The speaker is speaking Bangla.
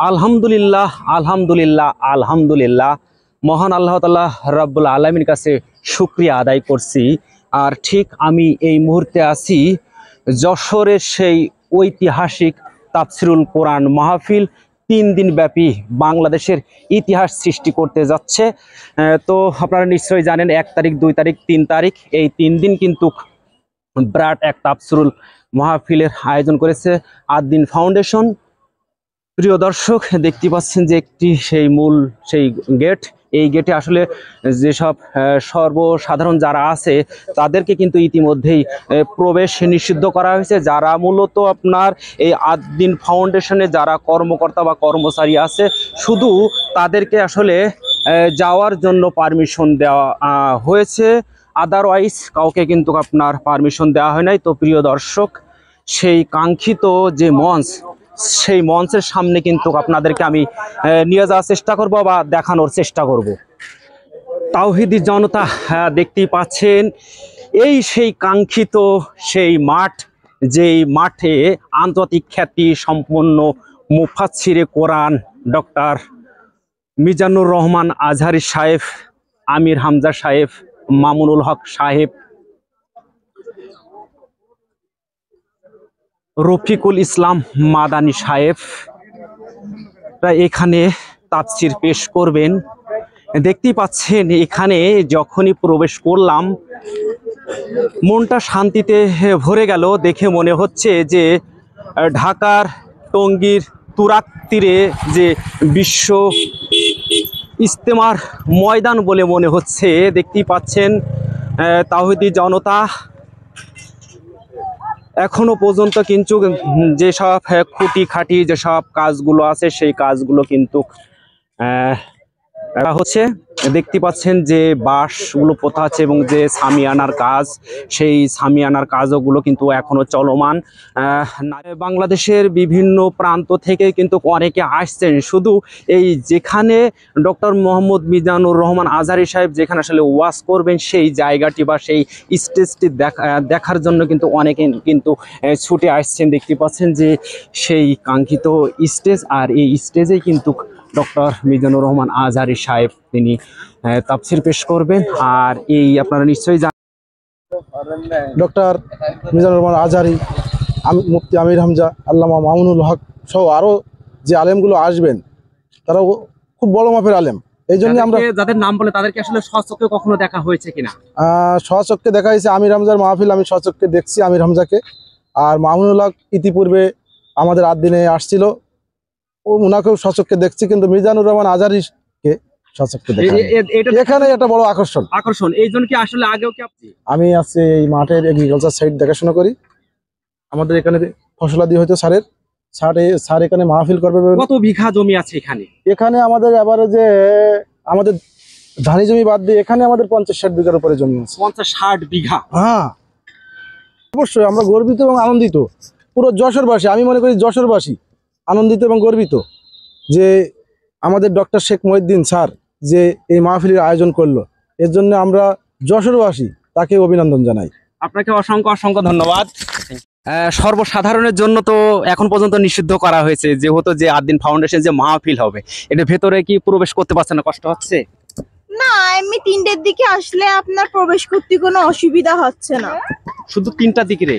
আলহামদুলিল্লাহ আলহামদুলিল্লাহ আলহামদুলিল্লাহ মহান আল্লাহ তাআলা রাব্বুল আলামিনের কাছে শুকরিয়া আদায় করছি। আর ঠিক আমি এই মুহূর্তে আছি যশোরের সেই ঐতিহাসিক তাফসিরুল কোরআন মাহফিল 3 দিন ব্যাপী বাংলাদেশের ইতিহাস সৃষ্টি করতে যাচ্ছে। তো আপনারা নিশ্চয়ই জানেন 1 তারিখ 2 তারিখ 3 তারিখ এই 3 দিন কিন্তু বিরাট এক তাফসিরুল মাহফিলের আয়োজন করেছে আদ-দ্বীন ফাউন্ডেশন। প্রিয় দর্শক, দেখতে পাচ্ছেন যে একটি সেই গেট, এই গেটে আসলে যেসব সর্বসাধারণ যারা আছে তাদেরকে কিন্তু ইতিমধ্যেই প্রবেশ নিষিদ্ধ করা হয়েছে। যারা মূলত আপনার এই আদ-দ্বীন ফাউন্ডেশনে যারা কর্মকর্তা বা কর্মচারী আছে শুধু তাদেরকে আসলে যাওয়ার জন্য পারমিশন দেওয়া হয়েছে, আদারওয়াইজ কাউকে কিন্তু আপনার পারমিশন দেওয়া হয় নাই। তো প্রিয় দর্শক, সেই কাঙ্ক্ষিত যে মঞ্চ, সেই মঞ্চের সামনে কিন্তু আপনাদেরকে আমি নিয়ে যাওয়ার চেষ্টা করব বা দেখানোর চেষ্টা করব। তাওহীদি জনতা, দেখতেই পাচ্ছেন এই সেই কাঙ্ক্ষিত সেই মাঠ, যেই মাঠে আন্তর্জাতিক খ্যাতি সম্পন্ন মুফাচ্ছিরে কোরআন ডক্টর মিজানুর রহমান আজহারী সাহেব, আমির হামজা সাহেব, মামুনুল হক সাহেব, রফিকুল ইসলাম মাদানী সাহেব এখানে তাফসির পেশ করবেন। দেখতেই পাচ্ছেন এখানে যখনই প্রবেশ করলাম মনটা শান্তিতে ভরে গেল। দেখে মনে হচ্ছে যে ঢাকার টঙ্গীর তুরাগ তীরে যে বিশ্ব ইজতেমার ময়দান বলে মনে হচ্ছে। দেখতেই পাচ্ছেন তাওহীদি জনতা, এখনো পর্যন্ত কিন্তু যেসব খুঁটিখাটি যেসব কাজগুলো আছে সেই কাজগুলো কিন্তু হচ্ছে। দেখতে পাচ্ছেন যে বাঁশগুলো পোতা আছে এবং যে সামিয়ানার কাজ, সেই সামিয়ানার কাজগুলো কিন্তু এখনো চলমান। বাংলাদেশের বিভিন্ন প্রান্ত থেকে কিন্তু অনেকে আসছেন শুধু এই যেখানে ডক্টর মোহাম্মদ মিজানুর রহমান আজহারী সাহেব যেখানে আসলে ওয়াজ করবেন সেই জায়গাটি বা সেই স্টেজটি দেখার জন্য কিন্তু অনেকে কিন্তু ছুটে আসছেন। দেখতে পাচ্ছেন যে সেই কাঙ্ক্ষিত স্টেজ, আর এই স্টেজেই কিন্তু ডক্টর মিজানুর রহমান আজহারী সাহেব তিনি তাফসির পেশ করবেন। আর এই আপনারা নিশ্চয়ই জানেন ডক্টর মিজানুর রহমান আজহারী, মুফতি আমির হামজা, আল্লামা মামুনুল হক সহ আরও যে আলেমগুলো আসবেন তারাও খুব বড় মাপের আলেম। এই জন্য আমরা যাদের নাম বলে তাদেরকে আসলে স্বচক্ষে কখনো দেখা হয়েছে কিনা? স্বচক্ষে দেখা হয়েছে। আমির হামজার মাহফিল আমি স্বচক্ষে দেখছি আমির হামজাকে। আর মামুনুল হক ইতিপূর্বে আমাদের আদ-দ্বীনে আসছিল, ওনাকেও স্বচক্ষে দেখছি, কিন্তু মিজানুর রহমান আজহারীকে স্বচক্ষে দেখি। এখানে একটা বড় আকর্ষণ। এই জন্য কি আসলে আগেও কি আমি আজকে এই মাঠের এগ্রিকালচার সাইট দেখাশোনা করি। আমাদের এখানে ফসলাদি হয়তো স্যার এখানে মাহফিল করবে। কত বিঘা জমি আছে এখানে? এখানে আমাদের এবারে যে আমাদের ধানি জমি বাদ দিয়ে এখানে আমাদের 50-60 বিঘার উপরে জমি আছে। 50-60 বিঘা? হ্যাঁ, অবশ্যই আমরা গর্বিত এবং আনন্দিত। পুরো যশোরবাসী, আমি মনে করি যশোরবাসী আনন্দিত এবং গর্বিত যে আমাদের ডক্টর শেখ মহিউদ্দিন স্যার যে এই মাহফিলের আয়োজন করলো, এর জন্য আমরা যশোরবাসী তাকে অভিনন্দন জানাই। আপনাকে অসংখ্য অসংখ্য ধন্যবাদ। সর্বসাধারণের জন্য তো এখন পর্যন্ত নিষিদ্ধ করা হয়েছে, যেহেতু যে আদ-দ্বীন ফাউন্ডেশন যে মাহফিল হবে এটা ভেতরে কি প্রবেশ করতে পারছে না? কষ্ট হচ্ছে না? এমনি 3টের দিকে আসলে আপনার প্রবেশ করতে কোনো অসুবিধা হচ্ছে না। শুধু 3টার দিকে রে?